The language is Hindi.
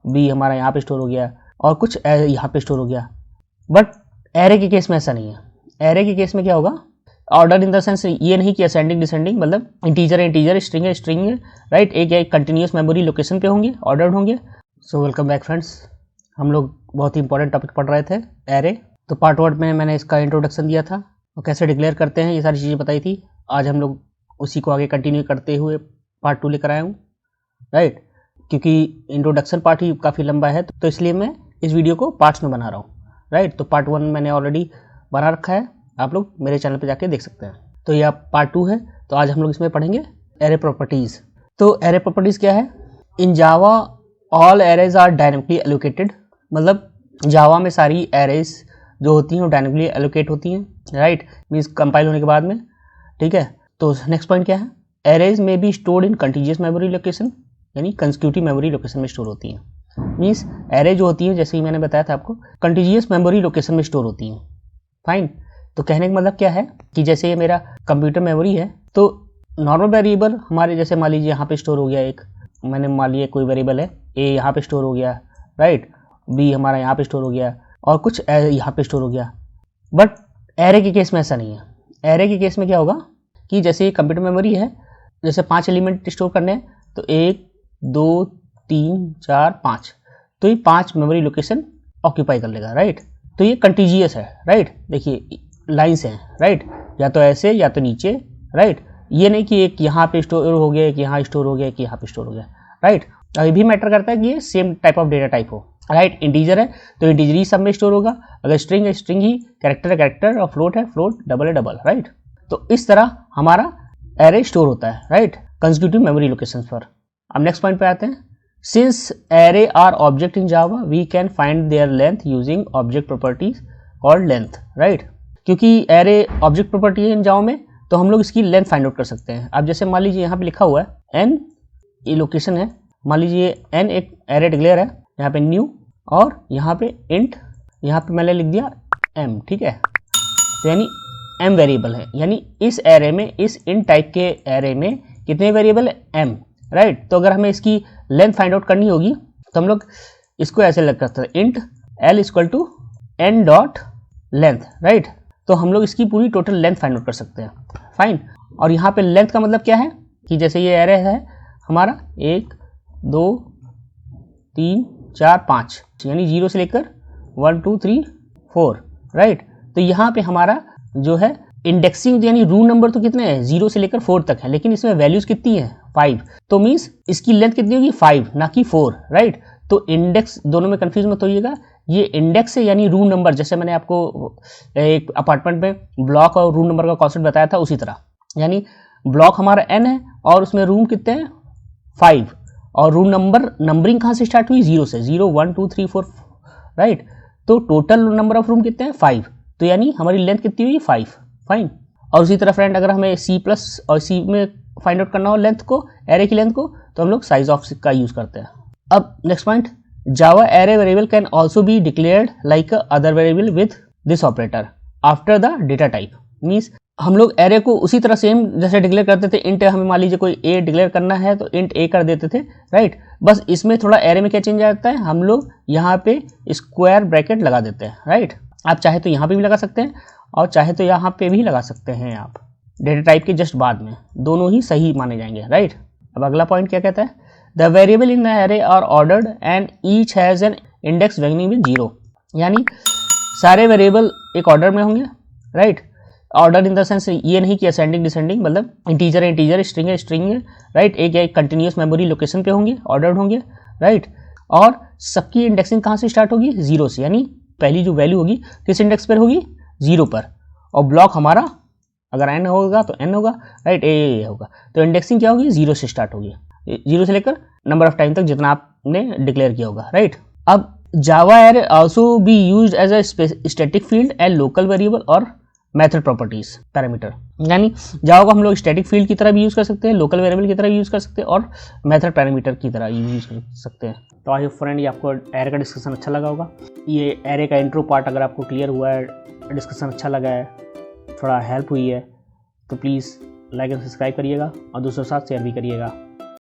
बी हमारा यहाँ पे स्टोर हो गया और कुछ यहाँ पे स्टोर हो गया। बट एरे के केस में ऐसा नहीं है। एरे के केस में क्या होगा, ऑर्डर इन द सेंस ये नहीं कि असेंडिंग डिसेंडिंग, मतलब इंटीजर है इंटीजर, स्ट्रिंग है स्ट्रिंग है, राइट। एक कंटिन्यूस मेमोरी लोकेशन पे होंगे, ऑर्डर्ड होंगे। सो वेलकम बैक फ्रेंड्स, हम लोग बहुत ही इंपॉर्टेंट टॉपिक पढ़ रहे थे, एरे। तो पार्ट 1 में मैंने इसका इंट्रोडक्शन दिया था और कैसे डिक्लेयर करते हैं ये सारी चीज़ें बताई थी। आज हम लोग उसी को आगे कंटिन्यू करते हुए पार्ट 2 लेकर आया हूँ, राइट। क्योंकि इंट्रोडक्शन पार्ट ही काफ़ी लंबा है तो इसलिए मैं इस वीडियो को पार्ट्स में बना रहा हूँ, राइट। तो पार्ट 1 मैंने ऑलरेडी बना रखा है, आप लोग मेरे चैनल पे जाके देख सकते हैं। तो ये पार्ट 2 है। तो आज हम लोग इसमें पढ़ेंगे एरे प्रॉपर्टीज़। तो एरे प्रॉपर्टीज़ क्या है? In Java all arrays are dynamically allocated, मतलब जावा में सारी एरेज जो होती हैं वो डायनेमिकली एलोकेट होती हैं, राइट। मीन्स कंपाइल होने के बाद में, ठीक है। तो नेक्स्ट पॉइंट क्या है? एरेज में be stored in contiguous memory location, यानी कंसेक्यूटिव मेमोरी लोकेशन में स्टोर होती हैं। मीन्स एरे जो होती है, जैसे ही मैंने बताया था आपको, कंटीजियस मेमोरी लोकेशन में स्टोर होती हैं। फाइन। तो कहने का मतलब क्या है कि जैसे ये मेरा कंप्यूटर मेमोरी है तो नॉर्मल वेरिएबल हमारे, जैसे मान लीजिए यहाँ पे स्टोर हो गया एक, मैंने मान लिया कोई वेरिएबल है ए यहाँ पे स्टोर हो गया, राइट। बी हमारा यहाँ पे स्टोर हो गया और कुछ यहाँ पे स्टोर हो गया। बट एरे के केस में ऐसा नहीं है। एरे के केस में क्या होगा कि जैसे ये कंप्यूटर मेमोरी है, जैसे 5 एलिमेंट स्टोर करने हैं, तो 1 2 3 4 5, तो ये 5 मेमोरी लोकेशन ऑक्यूपाई कर लेगा, राइट। तो ये कंटीजियस है, राइट। देखिए लाइन्स हैं, राइट, या तो ऐसे या तो नीचे, राइट। ये नहीं कि एक यहाँ पे स्टोर हो गया, एक यहाँ स्टोर हो गया, एक यहाँ पे स्टोर हो गया, राइट। ये भी मैटर करता है कि ये same type of data type हो, राइट। इंटीजर है तो इंटीजर ही सब में स्टोर होगा, अगर स्ट्रिंग है स्ट्रिंग ही, कैरेक्टर है कैरेक्टर, और फ्लोट है फ्लोट, डबल है डबल, राइट। तो इस तरह हमारा एरे स्टोर होता है, राइट, कंसेक्यूटिव मेमोरी लोकेशन पर। अब नेक्स्ट पॉइंट पे आते हैं। Since array are object in Java we can find their length using object properties called length, right. क्योंकि एरे ऑब्जेक्ट प्रॉपर्टी है इन जावा में तो हम लोग इसकी लेंथ फाइंड आउट कर सकते हैं। अब जैसे मान लीजिए यहाँ पे लिखा हुआ है एन, ये लोकेशन है, मान लीजिए एन एक एरे डिक्लेयर है, यहाँ पे न्यू और यहाँ पे इंट, यहाँ पे मैंने लिख दिया एम, ठीक है। तो यानी एम वेरिएबल है, यानी इस एरे में, इस इंट टाइप के एरे में कितने वेरिएबल है? M, right. तो अगर हमें इसकी लेंथ फाइंड आउट करनी होगी तो हम लोग इसको ऐसे लग करते हैं, int L equal to N dot length, right. तो हम लोग इसकी पूरी टोटल लेंथ फाइंड आउट कर सकते हैं, फाइन। और यहाँ पे लेंथ का मतलब क्या है कि जैसे ये एरे है हमारा 1 2 3 4 5, यानी 0 से लेकर 1 2 3 4, राइट। तो यहाँ पे हमारा जो है इंडेक्सिंग, यानी रूट नंबर तो कितने हैं? 0 से लेकर 4 तक है, लेकिन इसमें वैल्यूज कितनी है? 5। तो मीन्स इसकी लेंथ कितनी होगी? 5, ना कि 4, राइट। तो इंडेक्स दोनों में कंफ्यूज मत होइएगा, ये इंडेक्स है यानी रूम नंबर, जैसे मैंने आपको एक अपार्टमेंट में ब्लॉक और रूम नंबर का कॉन्सेप्ट बताया था, उसी तरह। यानी ब्लॉक हमारा n है और उसमें रूम कितने हैं? 5, और रूम नंबरिंग कहाँ से स्टार्ट हुई? 0 से, 0 1 2 3 4, राइट। तो टोटल नंबर ऑफ रूम कितने हैं? 5। तो यानी हमारी लेंथ कितनी हुई? 5, फाइन। और उसी तरह फ्रेंड, अगर हमें C प्लस और C में फाइंड आउट करना हो लेंथ को, एरे की लेंथ को, तो हम लोग साइज ऑफ का यूज करते हैं। अब next point, Java array variable can also be declared like other variable with this operator after the data type. Means हम लोग एरे को उसी तरह सेम जैसे डिक्लेयर करते थे, इंट हमें मान लीजिए कोई ए डिक्लेयर करना है तो इंट ए कर देते थे, राइट। बस इसमें थोड़ा एरे में क्या चेंज आता है, हम लोग यहाँ पे स्क्वायर ब्रैकेट लगा देते हैं, राइट। आप चाहे तो यहाँ पे भी लगा सकते हैं और चाहे तो यहाँ पे भी लगा सकते हैं आप, डेटा टाइप के जस्ट बाद में, दोनों ही सही माने जाएंगे, राइट। अब अगला पॉइंट क्या कहता है? The variable in the array are ordered and each has an index beginning with 0, यानी सारे वेरिएबल एक ऑर्डर में होंगे, right. Order in the sense ये नहीं कि असेंडिंग डिसेंडिंग, मतलब इंटीजर है इंटीजर, स्ट्रिंग है स्ट्रिंग है, राइट। एक कंटिन्यूस मेमोरी लोकेशन पे होंगे, ऑर्डर्ड होंगे, राइट। और सबकी इंडेक्सिंग कहाँ से स्टार्ट होगी? 0 से, यानी पहली जो वैल्यू होगी किस इंडेक्स पर होगी? 0 पर। और ब्लॉक हमारा अगर n होगा तो n होगा, राइट, ए होगा। तो इंडेक्सिंग क्या होगी? 0 से स्टार्ट होगी, 0 से लेकर नंबर ऑफ टाइम तक जितना आपने डिक्लेयर किया होगा, राइट। अब Java array also be used as a static field and local variable और मेथड प्रॉपर्टीज पैरामीटर, यानी जावा को हम लोग स्टैटिक फील्ड की तरह भी यूज कर सकते हैं, लोकल वेरिएबल की तरह यूज कर सकते हैं और मेथड पैरामीटर की तरह यूज कर सकते हैं। तो आई होप फ्रेंड ये आपको एरे का डिस्कशन अच्छा लगा होगा। ये एरे का इंट्रो पार्ट अगर आपको क्लियर हुआ है, डिस्कशन अच्छा लगा है, थोड़ा हेल्प हुई है, तो प्लीज़ लाइक एंड सब्सक्राइब करिएगा और दोस्तों के साथ शेयर भी करिएगा।